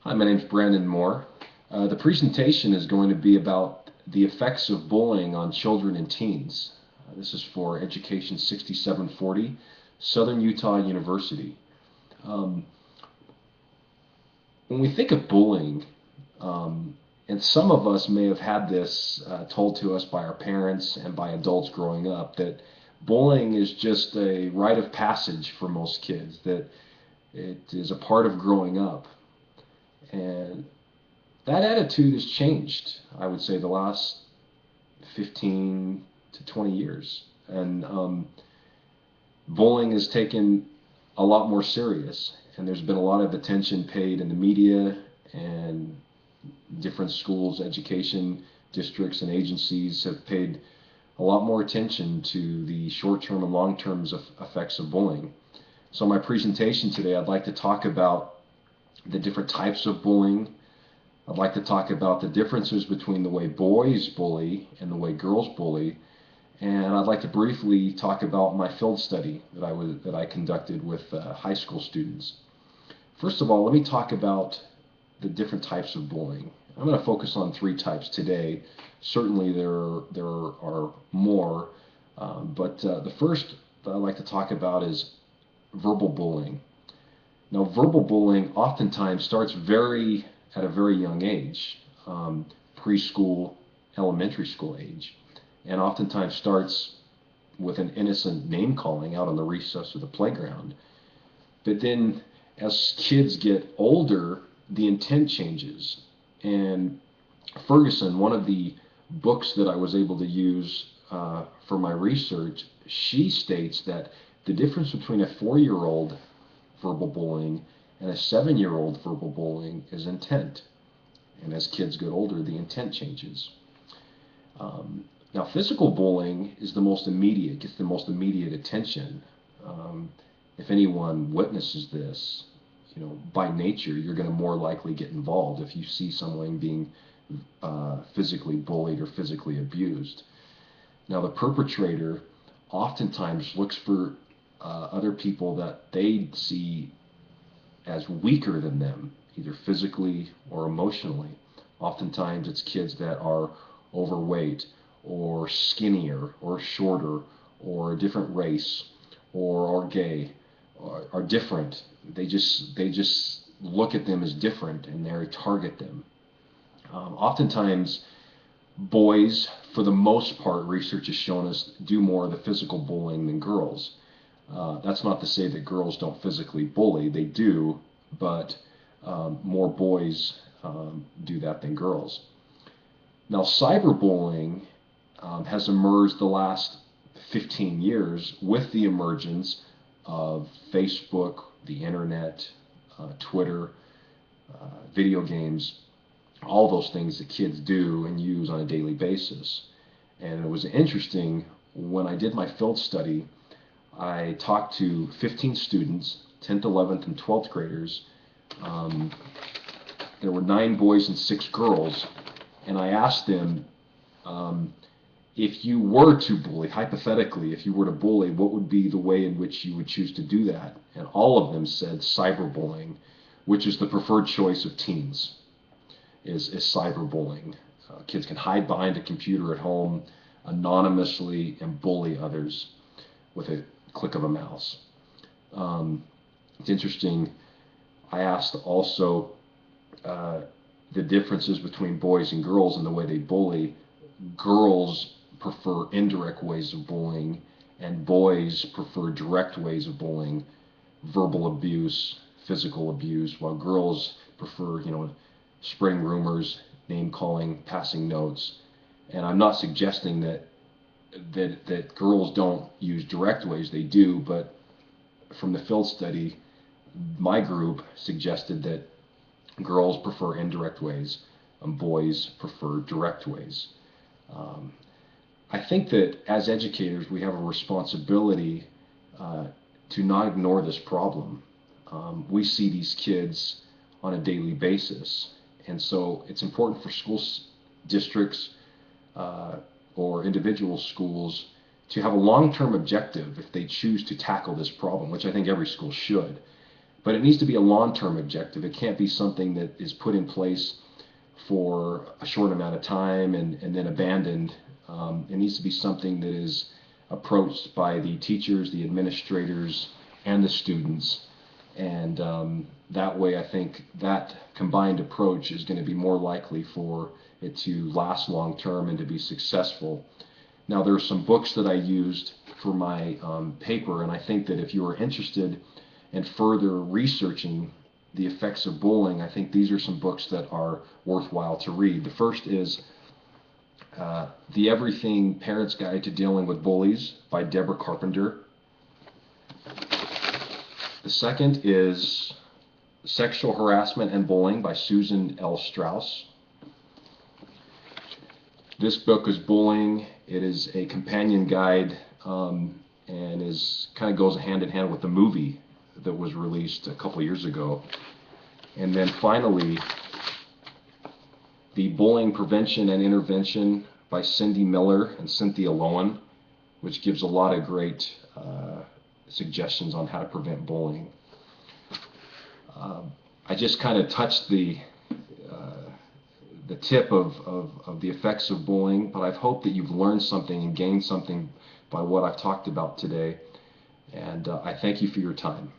Hi, my name's Brandon Moore. The presentation is going to be about the effects of bullying on children and teens. This is for Education 6740, Southern Utah University. Um, when we think of bullying, and some of us may have had this told to us by our parents and by adults growing up, that bullying is just a rite of passage for most kids, that it is a part of growing up. And that attitude has changed, I would say, the last 15 to 20 years. And bullying is taken a lot more serious. And there's been a lot of attention paid in the media and different schools, education districts, and agencies have paid a lot more attention to the short-term and long-term effects of bullying. So in my presentation today, I'd like to talk about the different types of bullying. I'd like to talk about the differences between the way boys bully and the way girls bully, and I'd like to briefly talk about my field study that I conducted with high school students. First of all, let me talk about the different types of bullying. I'm going to focus on three types today. Certainly there are more, but the first that I'd like to talk about is verbal bullying. Now, verbal bullying oftentimes starts at a very young age, preschool, elementary school age, and oftentimes starts with an innocent name calling out on the recess of the playground. But then as kids get older, the intent changes. And Ferguson, one of the books that I was able to use for my research, she states that the difference between a 4-year-old verbal bullying and a 7-year-old verbal bullying is intent. And as kids get older, the intent changes. Now, physical bullying is the most immediate, gets the most immediate attention. If anyone witnesses this, by nature, you're going to more likely get involved if you see someone being physically bullied or physically abused. Now, the perpetrator oftentimes looks for other people that they see as weaker than them, either physically or emotionally. Oftentimes it's kids that are overweight or skinnier or shorter or a different race or are gay or are different. They just look at them as different and they target them. Oftentimes boys, for the most part, research has shown us, do more of the physical bullying than girls. That's not to say that girls don't physically bully. They do, but more boys do that than girls. Now, cyberbullying has emerged the last 15 years with the emergence of Facebook, the internet, Twitter, video games, all those things that kids do and use on a daily basis. And it was interesting, when I did my field study, I talked to 15 students, 10th, 11th, and 12th graders. There were 9 boys and 6 girls, and I asked them, if you were to bully, hypothetically, if you were to bully, what would be the way in which you would choose to do that? And all of them said cyberbullying, which is the preferred choice of teens, is cyberbullying. Kids can hide behind a computer at home anonymously and bully others with a click of a mouse. It's interesting. I asked also the differences between boys and girls and the way they bully. Girls prefer indirect ways of bullying, and boys prefer direct ways of bullying, verbal abuse, physical abuse, while girls prefer, spreading rumors, name calling, passing notes. And I'm not suggesting that girls don't use direct ways. They do, but from the field study, my group suggested that girls prefer indirect ways and boys prefer direct ways. I think that as educators, we have a responsibility to not ignore this problem. We see these kids on a daily basis, and so it's important for school districts or individual schools to have a long-term objective if they choose to tackle this problem, which I think every school should. but it needs to be a long-term objective. It can't be something that is put in place for a short amount of time and then abandoned. It needs to be something that is approached by the teachers, the administrators, and the students. And that way, I think that combined approach is going to be more likely for it to last long term and to be successful. Now, there are some books that I used for my paper, and I think that if you are interested in further researching the effects of bullying, I think these are some books that are worthwhile to read. The first is The Everything Parent's Guide to Dealing with Bullies by Deborah Carpenter. The second is Sexual Harassment and Bullying by Susan L. Strauss. This book is Bullying. It is a companion guide and kind of goes hand in hand with the movie that was released a couple years ago. And then finally, The Bullying Prevention and Intervention by Cindy Miller and Cynthia Lowen, which gives a lot of great suggestions on how to prevent bullying. I just kind of touched the tip of the effects of bullying, but I hope that you've learned something and gained something by what I've talked about today. And I thank you for your time.